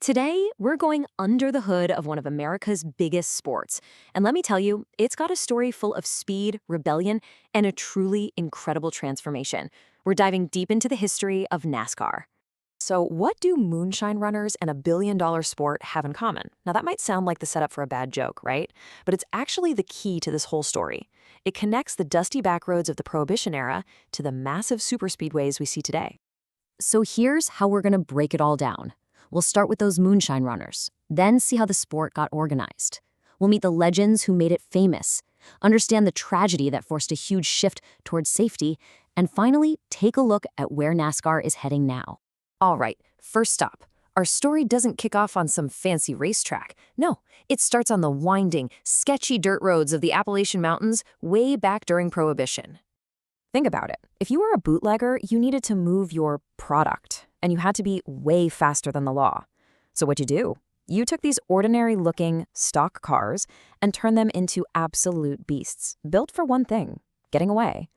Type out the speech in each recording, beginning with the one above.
Today, we're going under the hood of one of America's biggest sports. And let me tell you, it's got a story full of speed, rebellion, and a truly incredible transformation. We're diving deep into the history of NASCAR. So, what do moonshine runners and a billion-dollar sport have in common? Now, that might sound like the setup for a bad joke, right? But it's actually the key to this whole story. It connects the dusty backroads of the Prohibition era to the massive superspeedways we see today. So here's how we're going to break it all down. We'll start with those moonshine runners, then see how the sport got organized. We'll meet the legends who made it famous, understand the tragedy that forced a huge shift towards safety, and finally, take a look at where NASCAR is heading now. All right, first stop. Our story doesn't kick off on some fancy racetrack. No, it starts on the winding, sketchy dirt roads of the Appalachian Mountains way back during Prohibition. Think about it. If you were a bootlegger, you needed to move your product, and you had to be way faster than the law. So what'd you do? You took these ordinary-looking stock cars and turned them into absolute beasts, built for one thing, getting away.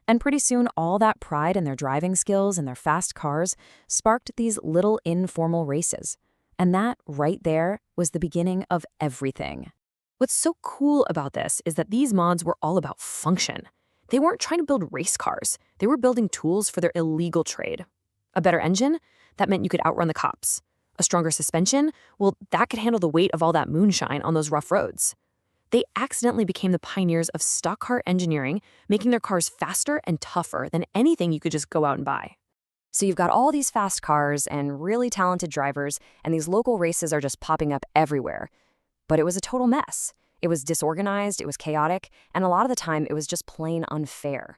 And pretty soon, all that pride in their driving skills and their fast cars sparked these little informal races. And that, right there, was the beginning of everything. What's so cool about this is that these mods were all about function. They weren't trying to build race cars. They were building tools for their illegal trade. A better engine? That meant you could outrun the cops. A stronger suspension? Well, that could handle the weight of all that moonshine on those rough roads. They accidentally became the pioneers of stock car engineering, making their cars faster and tougher than anything you could just go out and buy. So you've got all these fast cars and really talented drivers, and these local races are just popping up everywhere. But it was a total mess. It was disorganized, it was chaotic, and a lot of the time it was just plain unfair.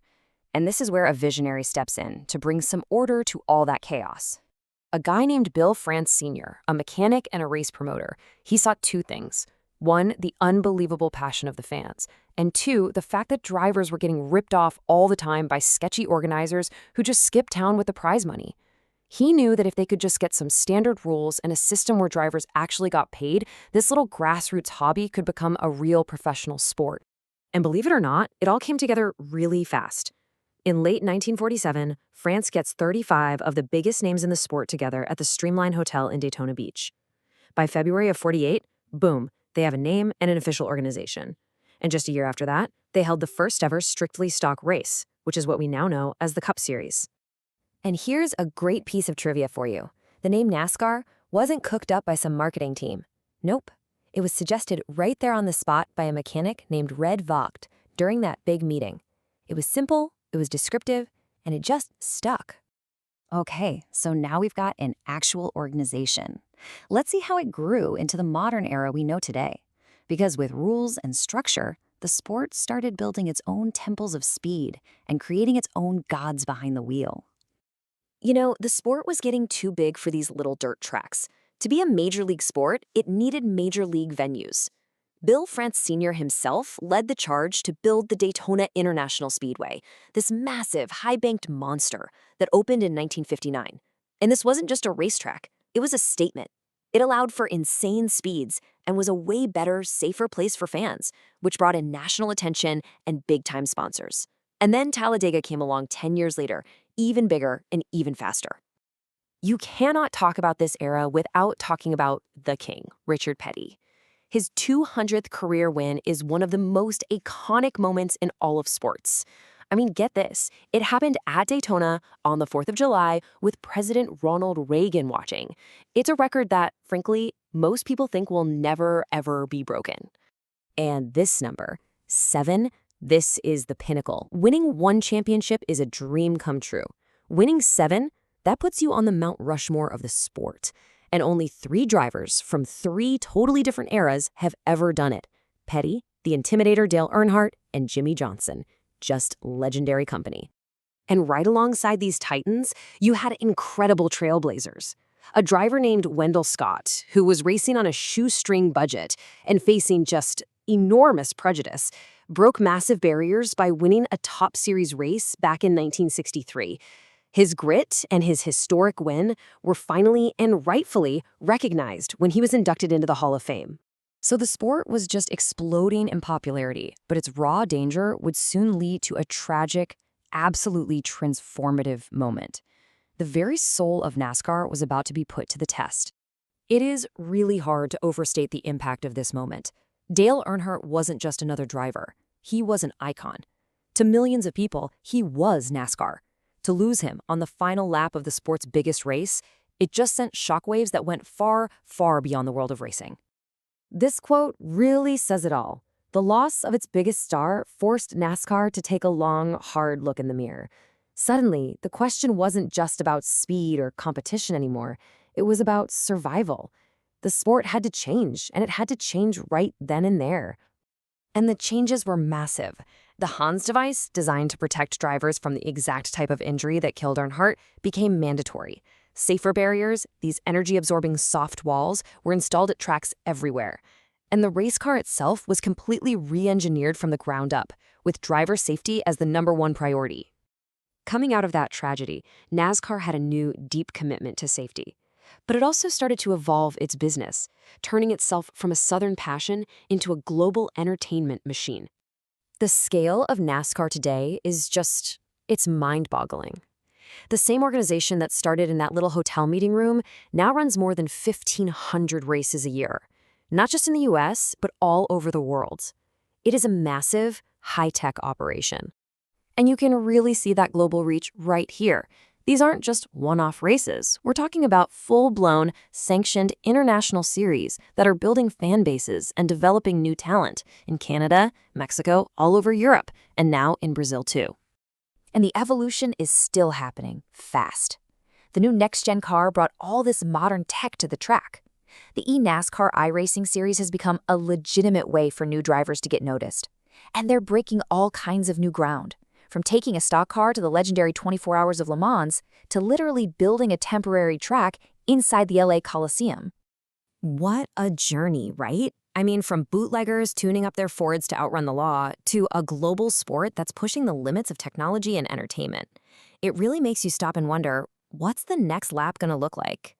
And this is where a visionary steps in to bring some order to all that chaos. A guy named Bill France Sr., a mechanic and a race promoter, he saw two things. One, the unbelievable passion of the fans, and two, the fact that drivers were getting ripped off all the time by sketchy organizers who just skipped town with the prize money. He knew that if they could just get some standard rules and a system where drivers actually got paid, this little grassroots hobby could become a real professional sport. And believe it or not, it all came together really fast. In late 1947, France gets 35 of the biggest names in the sport together at the Streamline Hotel in Daytona Beach. By February of 48, boom, they have a name and an official organization. And just a year after that, they held the first ever strictly stock race, which is what we now know as the Cup Series. And here's a great piece of trivia for you. The name NASCAR wasn't cooked up by some marketing team. Nope. It was suggested right there on the spot by a mechanic named Red Vogt during that big meeting. It was simple, it was descriptive, and it just stuck. Okay, so now we've got an actual organization. Let's see how it grew into the modern era we know today. Because with rules and structure, the sport started building its own temples of speed and creating its own gods behind the wheel. You know, the sport was getting too big for these little dirt tracks. To be a major league sport, it needed major league venues. Bill France Sr. himself led the charge to build the Daytona International Speedway, this massive, high-banked monster that opened in 1959. And this wasn't just a racetrack, it was a statement. It allowed for insane speeds and was a way better, safer place for fans, which brought in national attention and big-time sponsors. And then Talladega came along 10 years later, even bigger and even faster. You cannot talk about this era without talking about the king, Richard Petty. His 200th career win is one of the most iconic moments in all of sports. I mean, get this. It happened at Daytona on the 4th of July with President Ronald Reagan watching. It's a record that, frankly, most people think will never, ever be broken. And this number, 7, this is the pinnacle. Winning one championship is a dream come true. Winning 7, that puts you on the Mount Rushmore of the sport. And only 3 drivers from 3 totally different eras have ever done it. Petty, the Intimidator Dale Earnhardt, and Jimmy Johnson. Just legendary company. And right alongside these titans, you had incredible trailblazers. A driver named Wendell Scott, who was racing on a shoestring budget and facing just enormous prejudice, broke massive barriers by winning a top series race back in 1963. His grit and his historic win were finally and rightfully recognized when he was inducted into the Hall of Fame. So the sport was just exploding in popularity, but its raw danger would soon lead to a tragic, absolutely transformative moment. The very soul of NASCAR was about to be put to the test. It is really hard to overstate the impact of this moment. Dale Earnhardt wasn't just another driver. He was an icon. To millions of people, he was NASCAR. To lose him on the final lap of the sport's biggest race, it just sent shockwaves that went far, far beyond the world of racing. This quote really says it all. The loss of its biggest star forced NASCAR to take a long, hard look in the mirror. Suddenly, the question wasn't just about speed or competition anymore. It was about survival. The sport had to change, and it had to change right then and there. And the changes were massive. The Hans device, designed to protect drivers from the exact type of injury that killed Earnhardt, became mandatory. Safer barriers, these energy-absorbing soft walls, were installed at tracks everywhere. And the race car itself was completely re-engineered from the ground up, with driver safety as the #1 priority. Coming out of that tragedy, NASCAR had a new, deep commitment to safety. But it also started to evolve its business, turning itself from a Southern passion into a global entertainment machine. The scale of NASCAR today is it's mind-boggling. The same organization that started in that little hotel meeting room now runs more than 1,500 races a year, not just in the US, but all over the world. It is a massive, high-tech operation. And you can really see that global reach right here. These aren't just one-off races. We're talking about full-blown, sanctioned international series that are building fan bases and developing new talent in Canada, Mexico, all over Europe, and now in Brazil too. And the evolution is still happening fast. The new next-gen car brought all this modern tech to the track. The eNASCAR iRacing series has become a legitimate way for new drivers to get noticed. And they're breaking all kinds of new ground. From taking a stock car to the legendary 24 Hours of Le Mans to literally building a temporary track inside the LA Coliseum. What a journey, right? I mean, from bootleggers tuning up their Fords to outrun the law to a global sport that's pushing the limits of technology and entertainment. It really makes you stop and wonder, what's the next lap going to look like?